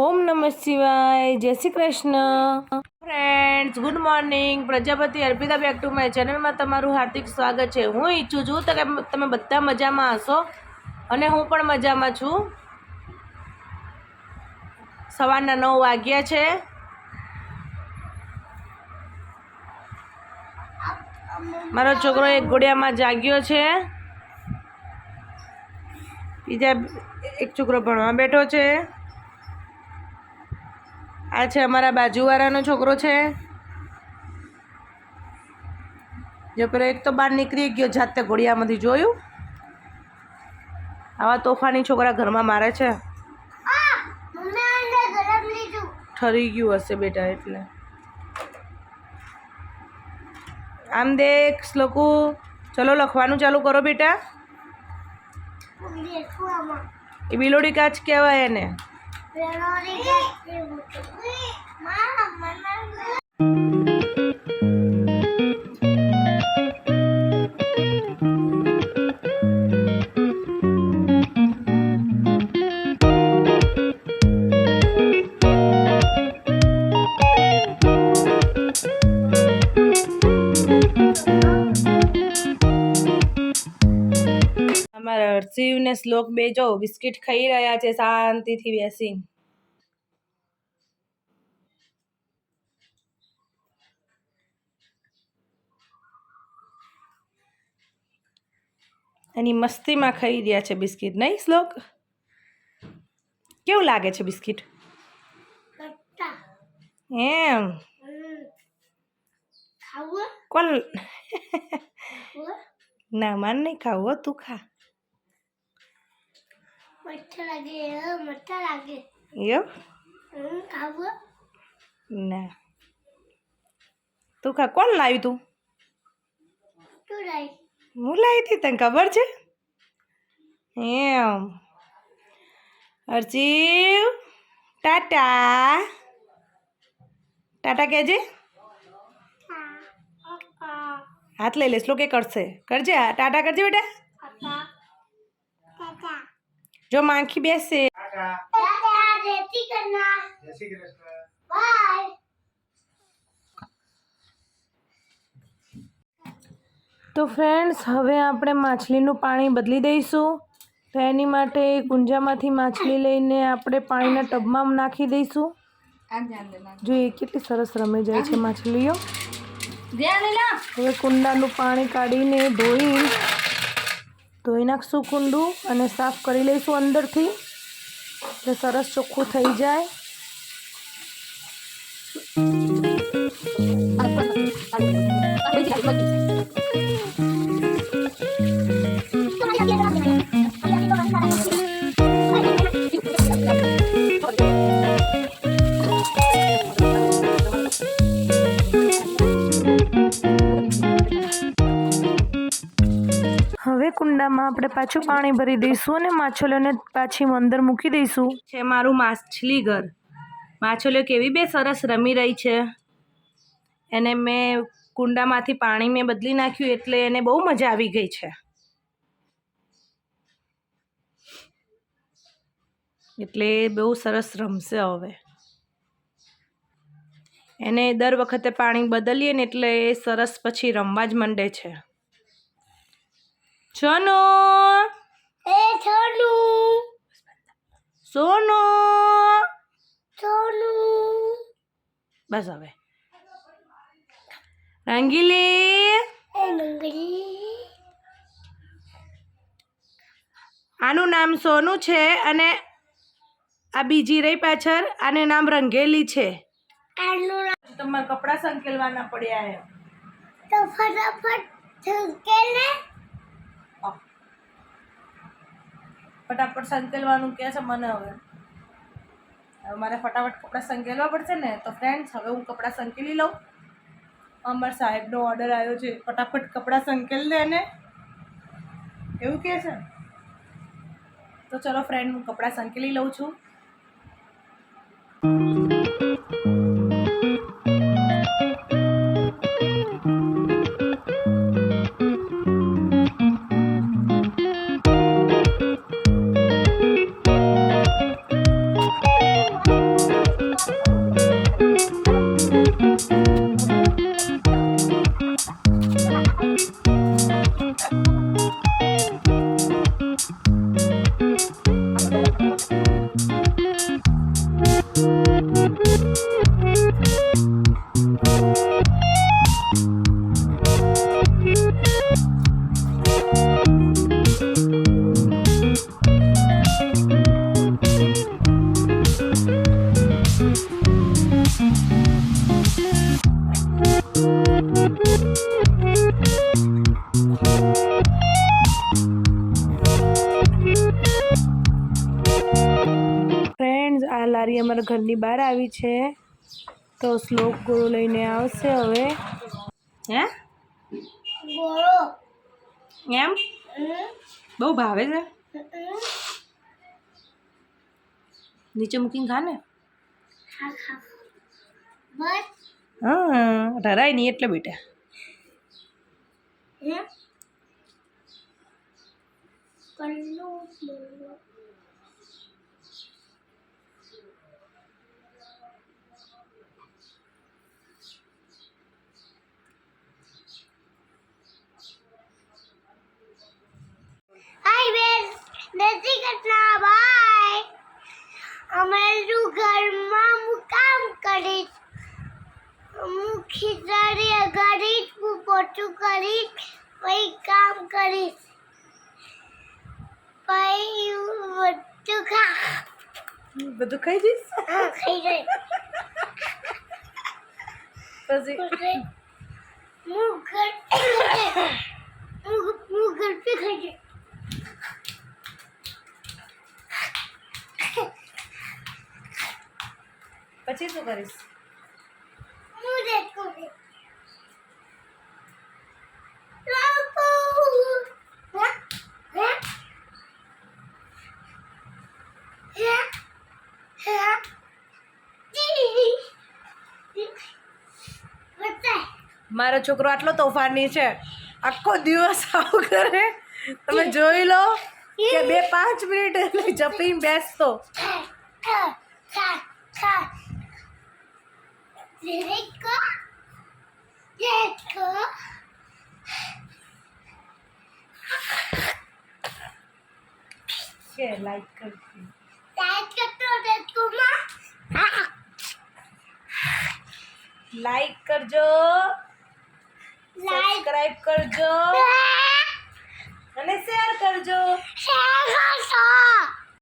ઓમ નમઃ શિવાય. જય Shri Krishna. Friends, good morning. Prajapati Arpita back to my ચેનલમાં તમારું હાર્દિક સ્વાગત છે. હું ઈચ્છું છું તો કે તમે બધા મજામાં હશો અને હું પણ મજામાં છું. સવારના 9 વાગ્યા છે. મારો છોકરો એક ઘોડિયામાં જાગ્યો છે, બીજા એક છોકરો ભણવા બેઠો છે. આ છે અમારા બાજુવાળાનો છોકરો છે. જો પેલો એક તો બહાર નીકળી ગયો જાતે ઘોડિયામાંથી, જોયું? આવા તોફાની છોકરા ઘરમાં મારે છે. ઠરી ગયું હશે બેટા, એટલે આમ દેખ શ્લોકુ. ચલો લખવાનું ચાલુ કરો બેટા. એ બિલોડી કાચ કહેવાય એને. અમારા હર્ષિવ ને શ્લોક બે જો બિસ્કિટ ખાઈ રહ્યા છે શાંતિથી બેસી. એની મસ્તીમાં ખાઈ રહ્યા છે બિસ્કિટ, નહીં શ્લોક? કેવું લાગે છે બિસ્કિટ? એમ કોણ? ના, મારે નહીં ખાવું હો, તું ખા. ના, તું ખા. કોણ લાવ્યું તું? હું લાવી હતી, તને ખબર છે? એમ. હર્ષિવ, ટાટા ટાટા કહેજે. હાથ લઈ લે. શ્લોકે કરશે. કરજે, ટાટા કરજે બેટા. જો માંખી બેસે. તો ફ્રેન્ડ્સ, હવે આપણે માછલીનું પાણી બદલી દઈશું. તો એની માટે કુંજામાંથી માછલી લઈને આપણે પાણીના ટબમાં નાખી દઈશું. જોઈએ કેટલી સરસ રમી જાય છે માછલીઓ. હવે કુંડાનું પાણી કાઢીને ધોઈ નાખશું કુંડું અને સાફ કરી લઈશું અંદરથી, એટલે સરસ ચોખ્ખું થઈ જાય. હવે કુંડામાં આપણે પાછું પાણી ભરી દઈશું અને માછલીઓને પાછી અંદર મૂકી દઈશું. છે મારું માછલી ઘર. માછલીઓ કેવી બે સરસ રમી રહી છે. એને મેં કુંડામાંથી પાણી મેં બદલી નાખ્યું એટલે એને બહુ મજા આવી ગઈ છે. એટલે બહુ સરસ રમશે હવે. એને દર વખતે પાણી બદલીએ ને એટલે એ સરસ પછી રમવા જ માંડે છે. સોનુ, સોનુ, બસ હવે. રંગીલી, આનું નામ સોનું છે અને આ બીજી રહી પાછળ, આનું નામ રંગેલી છે. તમારે કપડાં સંકેલવાના પડ્યા હે, તો ફટાફટ સંકેલે. ફટાફટ સંકેલવાનું કહે છે મને. હવે મારે ફટાફટ કપડાં સંકેલવા પડશે ને. તો ફ્રેન્ડ્સ, હવે હું કપડાં સંકેલી લઉં. અમારા સાહેબનો ઓર્ડર આવ્યો છે, ફટાફટ કપડાં સંકેલ દે ને, એવું કહે છે. તો ચલો ફ્રેન્ડ, હું કપડાં સંકેલી લઉં છું. ફ્રેન્ડ્સ, આ લારી અમારા ઘરની બહાર આવી છે, તો શ્લોક ગોળો લઈને આવશે હવે. હે ગોળો એમ બહુ ભાવે છે. નીચે મૂકીને ખા ને. હા ખા બસ હા, ઢરાય નહીં એટલે બેટા. હે કલ્લુ બોલો હાય બેન નથી ઘટના બાય અમારું ઘરમાં હું કામ કરીશ હું ખીચડી કરીશ હું પોતું કરીશ પછી કામ કરીશ પછી બધું બધું ખાઈ જઈશ ખાઈ જાય પછી હું ઘર પે ખાઈ જાય પછી શું કરીશ? હું દેખું લાપો મારો છોકરો આટલો તોફાની છે, આખો દિવસ આવું કરે. તમે જોઈ લો કે 2-5 મિનિટ એટલે જપીને બેસતો. કે લાઈક કરજો, લાઈક કરજો, સબસ્ક્રાઇબ કરજો અને શેર કરજો.